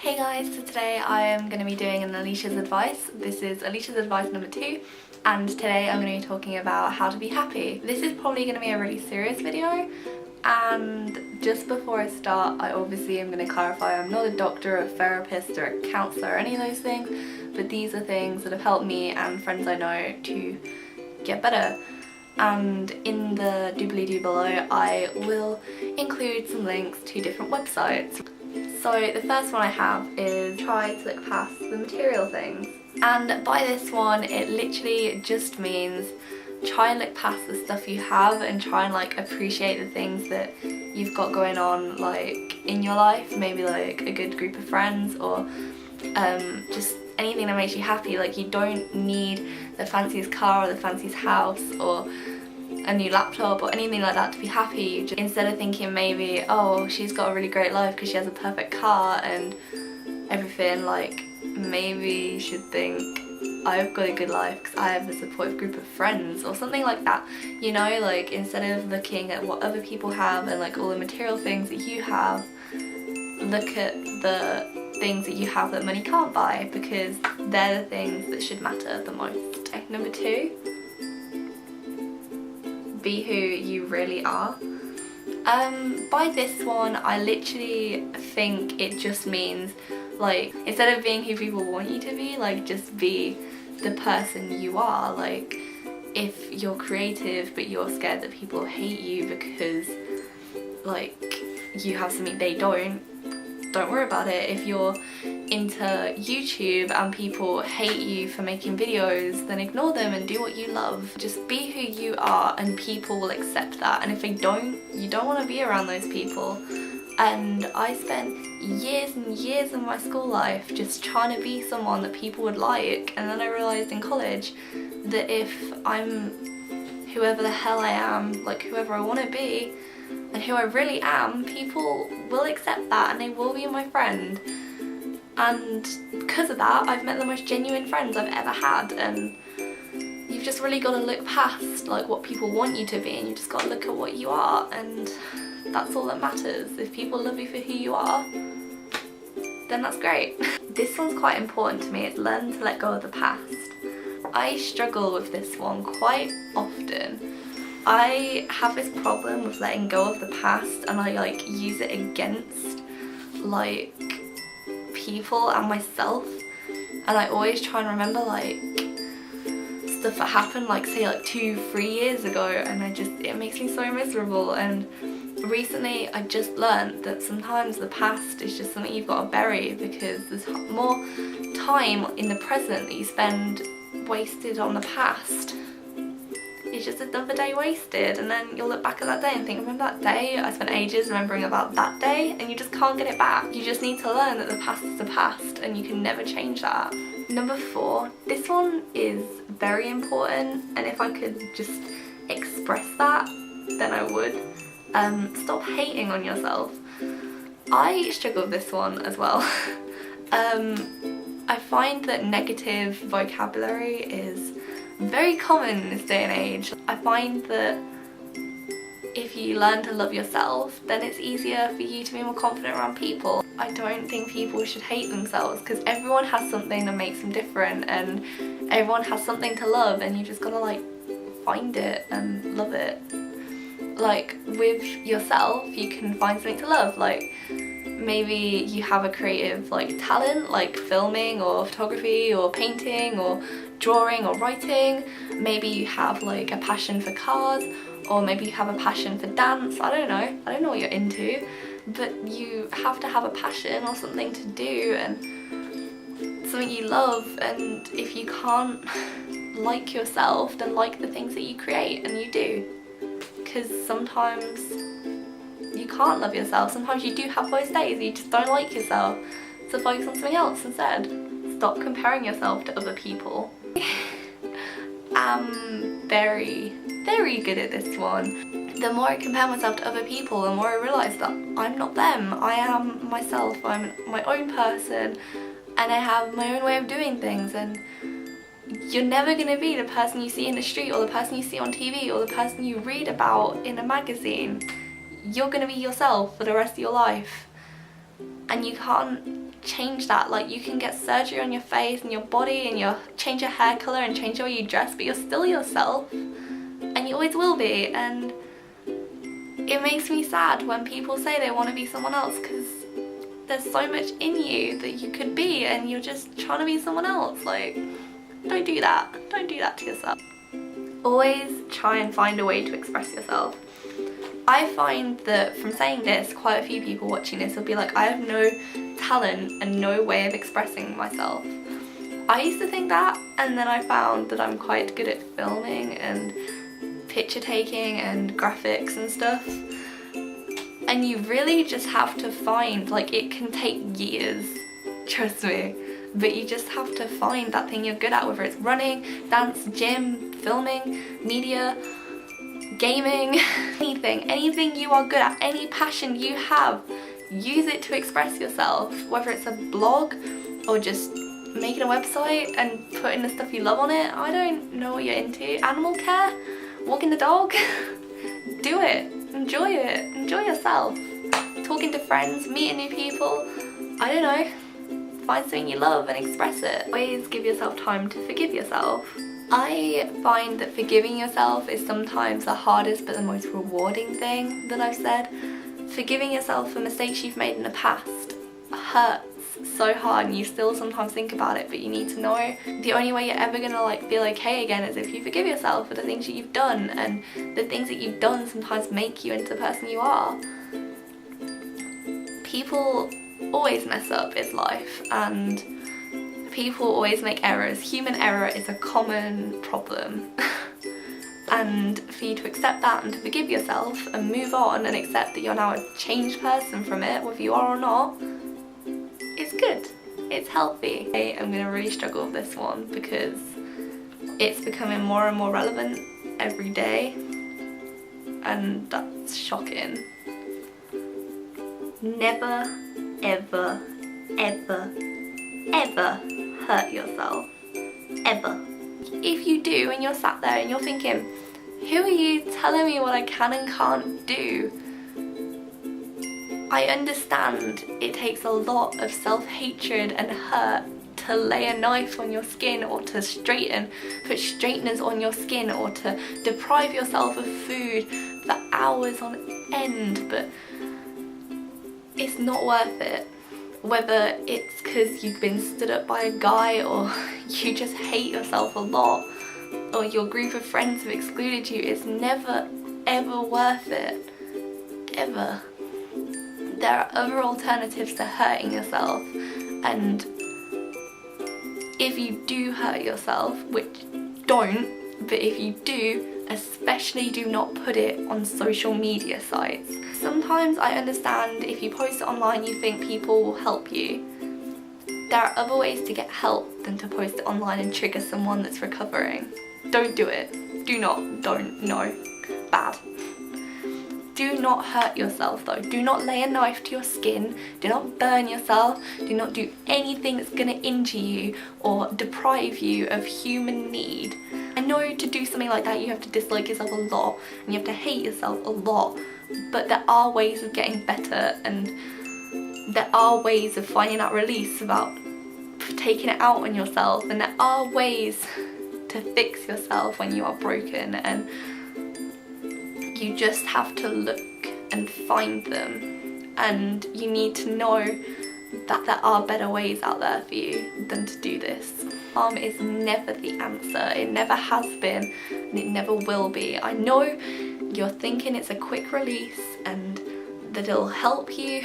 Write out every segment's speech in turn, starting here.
Hey guys, so today I am going to be doing an Alishas advice. This is Alishas advice number 2 and today I'm going to be talking about how to be happy. This is probably going to be a really serious video, and just before I start I obviously am going to clarify I'm not a doctor, a therapist or a counsellor or any of those things, but these are things that have helped me and friends I know to get better. And in the doobly-doo below I will include some links to different websites. So the first one I have is try to look past the material things. And by this one it literally just means try and look past the stuff you have and try and like appreciate the things that you've got going on like in your life, maybe like a good group of friends or just anything that makes you happy. Like you don't need the fanciest car or the fanciest house or a new laptop or anything like that to be happy. You just, instead of thinking maybe, oh, she's got a really great life because she has a perfect car and everything, like maybe you should think I've got a good life because I have a supportive group of friends or something like that, you know. Like instead of looking at what other people have and like all the material things that you have, look at the things that you have that money can't buy, because they're the things that should matter the most. Okay, number 2, be who you really are. By this one I literally think it just means like instead of being who people want you to be, like just be the person you are. Like if you're creative but you're scared that people hate you because like you have something they don't worry about it. If you're into YouTube and people hate you for making videos, then ignore them and do what you love. Just be who you are and people will accept that, and if they don't, you don't want to be around those people. And I spent years and years of my school life just trying to be someone that people would like, and then I realised in college that if I'm whoever the hell I am, like whoever I want to be and who I really am, people will accept that and they will be my friend. And because of that I've met the most genuine friends I've ever had, and you've just really got to look past like what people want you to be and you just got to look at what you are, and that's all that matters. If people love you for who you are, then that's great. This one's quite important to me. It's learn to let go of the past. I struggle with this one quite often. I have this problem with letting go of the past, and I like use it against like people and myself, and I always try and remember like stuff that happened like say like 2-3 years ago, and it makes me so miserable. And recently I just learned that sometimes the past is just something you've got to bury, because there's more time in the present that you spend wasted on the past. It's just another day wasted, and then you'll look back at that day and think, remember that day? I spent ages remembering about that day, and you just can't get it back. You just need to learn that the past is the past and you can never change that. Number 4, this one is very important, and if I could just express that, then I would. Stop hating on yourself. I struggle with this one as well. I find that negative vocabulary is very common in this day and age. I find that if you learn to love yourself, then it's easier for you to be more confident around people. I don't think people should hate themselves, because everyone has something that makes them different and everyone has something to love, and you just gotta like find it and love it. Like with yourself you can find something to love, like maybe you have a creative like talent like filming or photography or painting or drawing or writing. Maybe you have like a passion for cars, or maybe you have a passion for dance. I don't know what you're into, but you have to have a passion or something to do and something you love. And if you can't like yourself, then like the things that you create and you do, because sometimes you can't love yourself. Sometimes you do have those days you just don't like yourself, so focus on something else instead. Stop comparing yourself to other people. I'm very good at this one. The more I compare myself to other people, the more I realise that I'm not them. I am myself. I'm my own person and I have my own way of doing things, and you're never going to be the person you see in the street or the person you see on TV or the person you read about in a magazine. You're going to be yourself for the rest of your life, and you can't change that. Like, you can get surgery on your face and your body and change your hair colour and change the way you dress, but you're still yourself, and you always will be. And it makes me sad when people say they want to be someone else, because there's so much in you that you could be and you're just trying to be someone else. Like, don't do that. Don't do that to yourself. Always try and find a way to express yourself. I find that from saying this, quite a few people watching this will be like, I have no talent and no way of expressing myself. I used to think that, and then I found that I'm quite good at filming and picture taking and graphics and stuff. And you really just have to find, like, it can take years, trust me, but you just have to find that thing you're good at, whether it's running, dance, gym, filming, media, gaming, anything you are good at, any passion you have, use it to express yourself, whether it's a blog or just making a website and putting the stuff you love on it. I don't know what you're into. Animal care, walking the dog, do it, enjoy yourself, talking to friends, meeting new people, I don't know, find something you love and express it. Always give yourself time to forgive yourself. I find that forgiving yourself is sometimes the hardest but the most rewarding thing that I've said. Forgiving yourself for mistakes you've made in the past hurts so hard, and you still sometimes think about it, but you need to know the only way you're ever gonna like feel okay again is if you forgive yourself for the things that you've done, and the things that you've done sometimes make you into the person you are. People always mess up, it's life, and people always make errors. Human error is a common problem. And for you to accept that and to forgive yourself and move on and accept that you're now a changed person from it, whether you are or not, it's good. It's healthy. I'm going to really struggle with this one because it's becoming more and more relevant every day, and that's shocking. Never, ever, ever, ever hurt yourself. Ever. If you do and you're sat there and you're thinking, who are you telling me what I can and can't do? I understand it takes a lot of self-hatred and hurt to lay a knife on your skin, or to put straighteners on your skin, or to deprive yourself of food for hours on end, but it's not worth it. Whether it's because you've been stood up by a guy, or you just hate yourself a lot, or your group of friends have excluded you, it's never ever worth it. Ever. There are other alternatives to hurting yourself, and if you do hurt yourself, which don't, but if you do, especially do not put it on social media sites. Sometimes I understand if you post it online you think people will help you. There are other ways to get help than to post it online and trigger someone that's recovering. Don't do it. Do not. Don't. No. Bad. Do not hurt yourself though. Do not lay a knife to your skin. Do not burn yourself. Do not do anything that's going to injure you or deprive you of human need. I know to do something like that you have to dislike yourself a lot and you have to hate yourself a lot, but there are ways of getting better, and there are ways of finding that release about taking it out on yourself, and there are ways to fix yourself when you are broken, and you just have to look and find them, and you need to know that there are better ways out there for you than to do this. Harm is never the answer. It never has been, and it never will be. I know you're thinking it's a quick release and that it'll help you,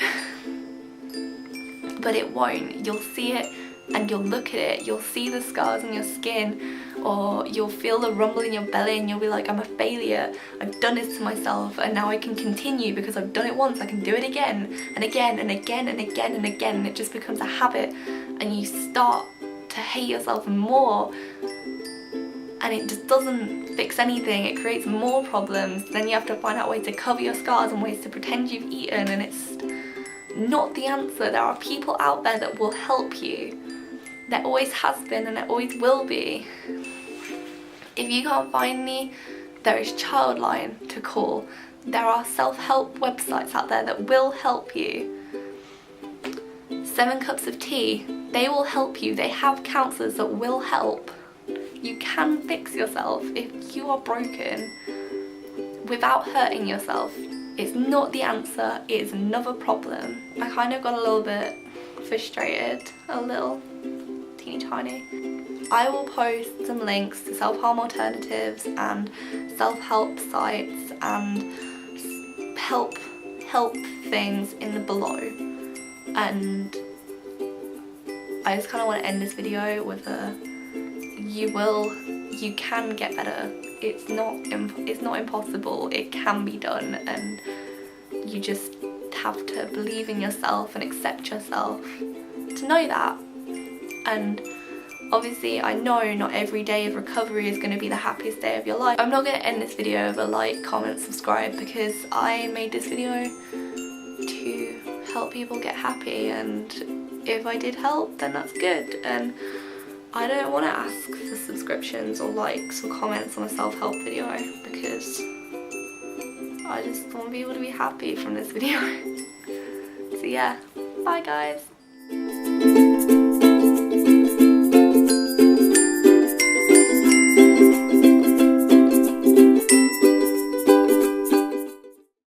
but it won't. You'll see it and you'll look at it, you'll see the scars on your skin, or you'll feel the rumble in your belly and you'll be like, I'm a failure, I've done this to myself, and now I can continue because I've done it once, I can do it again and again and again and again and again, and it just becomes a habit, and you start to hate yourself more, and it just doesn't fix anything. It creates more problems. Then you have to find out ways to cover your scars and ways to pretend you've eaten, and it's not the answer. There are people out there that will help you. There always has been and there always will be. If you can't find me, there is Childline to call. There are self-help websites out there that will help you. 7 cups of tea, they will help you. They have counsellors that will help. You can fix yourself if you are broken without hurting yourself. It's not the answer, it's another problem. I kind of got a little bit frustrated, a little teeny tiny. I will post some links to self-harm alternatives and self-help sites and help things in the below. And I just kind of want to end this video with a you can get better. It's not impossible. It can be done, and you just have to believe in yourself and accept yourself to know that. And obviously I know not every day of recovery is going to be the happiest day of your life. I'm not going to end this video with a like, comment, subscribe, because I made this video to help people get happy, and if I did help, then that's good. And I don't want to ask for subscriptions or likes or comments on a self-help video, because I just want people to be happy from this video. So yeah, bye guys.